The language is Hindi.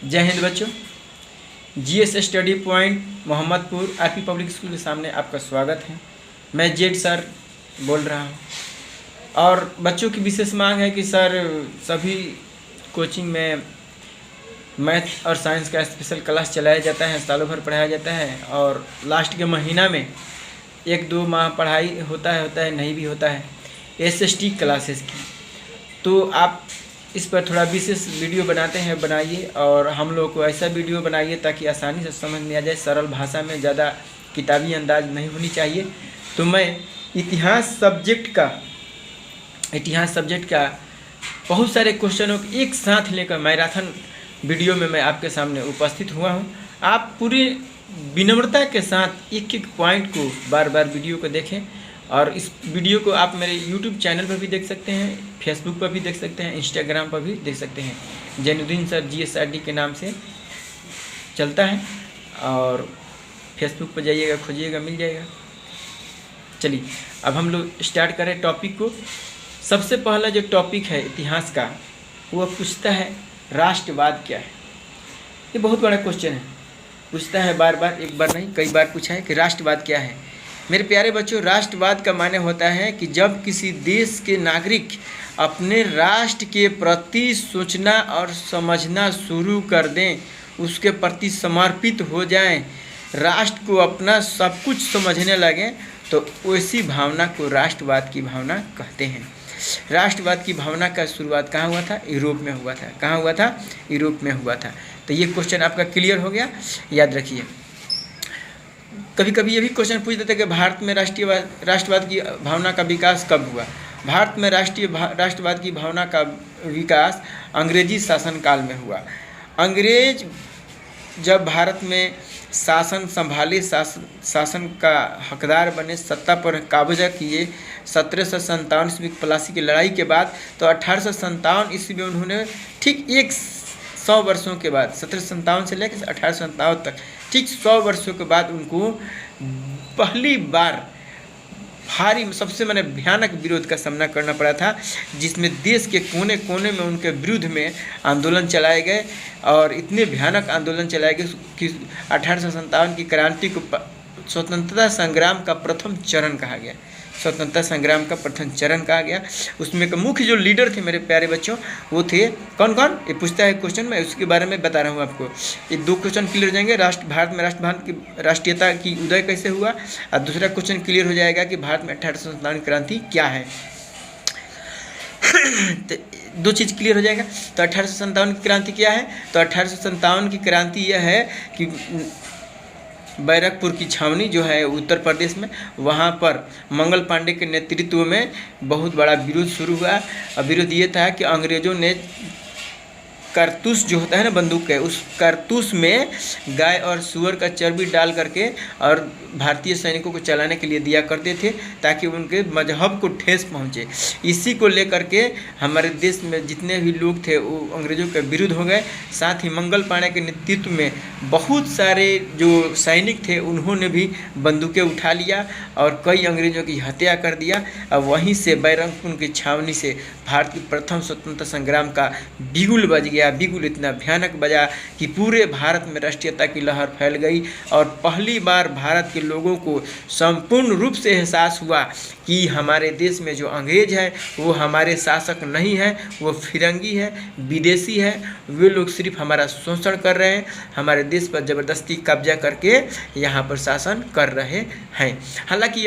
जय हिंद बच्चों। GS study point Mohammadpur RP public school के सामने आपका स्वागत है। मैं जेड सर बोल रहा हूँ और बच्चों की विशेष मांग है कि सर सभी कोचिंग में मैथ और साइंस का स्पेशल क्लास चलाया जाता है, सालों भर पढ़ाया जाता है और लास्ट के महीना में 1-2 माह पढ़ाई होता है नहीं भी होता है एसएसटी क्लासेस की। तो आप इस पर थोड़ा विशेष वीडियो बनाते हैं, बनाइए और हम लोग को ऐसा वीडियो बनाइए ताकि आसानी से समझ में आ जाए, सरल भाषा में, ज़्यादा किताबी अंदाज नहीं होनी चाहिए। तो मैं इतिहास सब्जेक्ट का बहुत सारे क्वेश्चनों को एक साथ लेकर मैराथन वीडियो में मैं आपके सामने उपस्थित हुआ हूँ। आप पूरी विनम्रता के साथ एक एक पॉइंट को बार बार वीडियो को देखें और इस वीडियो को आप मेरे यूट्यूब चैनल पर भी देख सकते हैं, फेसबुक पर भी देख सकते हैं, इंस्टाग्राम पर भी देख सकते हैं। जैनुद्दीन सर जीएसआरडी के नाम से चलता है और फेसबुक पर जाइएगा, खोजिएगा, मिल जाएगा। चलिए अब हम लोग स्टार्ट करें टॉपिक को। सबसे पहला जो टॉपिक है इतिहास का, वो पूछता है राष्ट्रवाद क्या है। ये बहुत बड़ा क्वेश्चन है, पूछता है बार बार, एक बार नहीं कई बार पूछा है कि राष्ट्रवाद क्या है। मेरे प्यारे बच्चों, राष्ट्रवाद का माने होता है कि जब किसी देश के नागरिक अपने राष्ट्र के प्रति सोचना और समझना शुरू कर दें, उसके प्रति समर्पित हो जाएं, राष्ट्र को अपना सब कुछ समझने लगें, तो उसी भावना को राष्ट्रवाद की भावना कहते हैं। राष्ट्रवाद की भावना का शुरुआत कहाँ हुआ था? यूरोप में हुआ था। कहाँ हुआ था? यूरोप में हुआ था। तो ये क्वेश्चन आपका क्लियर हो गया, याद रखिए। कभी कभी ये भी क्वेश्चन पूछ देते कि भारत में राष्ट्रवाद की भावना का विकास कब हुआ? भारत में राष्ट्रवाद की भावना का विकास अंग्रेजी शासनकाल में हुआ। अंग्रेज जब भारत में शासन संभाले, शासन का हकदार बने, सत्ता पर कब्जा किए 1757 ईस्वी प्लासी की लड़ाई के बाद, तो 1857 ईस्वी में उन्होंने ठीक 100 वर्षों के बाद, 1757 से लेकर 1857 तक ठीक 100 वर्षों के बाद उनको पहली बार भारी सबसे भयानक विरोध का सामना करना पड़ा था, जिसमें देश के कोने कोने में उनके विरुद्ध में आंदोलन चलाए गए और इतने भयानक आंदोलन चलाए गए कि 1857 की क्रांति को स्वतंत्रता संग्राम का प्रथम चरण कहा गया। स्वतंत्रता संग्राम का प्रथम चरण कहा गया। उसमें का मुख्य जो लीडर थे मेरे प्यारे बच्चों, वो थे कौन कौन? ये पूछता है क्वेश्चन, मैं उसके बारे में बता रहा हूँ आपको। ये 2 क्वेश्चन क्लियर हो जाएंगे। भारत में राष्ट्रीयता की उदय कैसे हुआ, और दूसरा क्वेश्चन क्लियर हो जाएगा कि भारत में 1857 क्रांति क्या है। तो 2 चीज़ क्लियर हो जाएगा। तो 1857 की क्रांति क्या है? तो 1857 की क्रांति यह है कि बैरकपुर की छावनी जो है उत्तर प्रदेश में, वहाँ पर मंगल पांडे के नेतृत्व में बहुत बड़ा विरोध शुरू हुआ। और विरोध ये था कि अंग्रेज़ों ने कारतूस जो होता है ना बंदूक के, उस कारतूस में गाय और सूअर का चर्बी डाल करके और भारतीय सैनिकों को चलाने के लिए दिया करते थे, ताकि उनके मजहब को ठेस पहुंचे। इसी को लेकर के हमारे देश में जितने भी लोग थे वो अंग्रेज़ों के विरुद्ध हो गए। साथ ही मंगल पांडे के नेतृत्व में बहुत सारे जो सैनिक थे उन्होंने भी बंदूकें उठा लिया और कई अंग्रेज़ों की हत्या कर दिया। और वहीं से बैरकपुर की छावनी से भारत की प्रथम स्वतंत्रता संग्राम का बिगुल बज गया। बिगुल इतना भयानक बजा कि पूरे भारत में राष्ट्रीयता की लहर फैल गई और पहली बार भारत के लोगों को संपूर्ण रूप से एहसास हुआ कि हमारे देश में जो अंग्रेज है वो हमारे शासक नहीं है, वो फिरंगी है, विदेशी है। वे लोग सिर्फ हमारा शोषण कर रहे हैं, हमारे देश पर ज़बरदस्ती कब्जा करके यहाँ पर शासन कर रहे हैं। हालांकि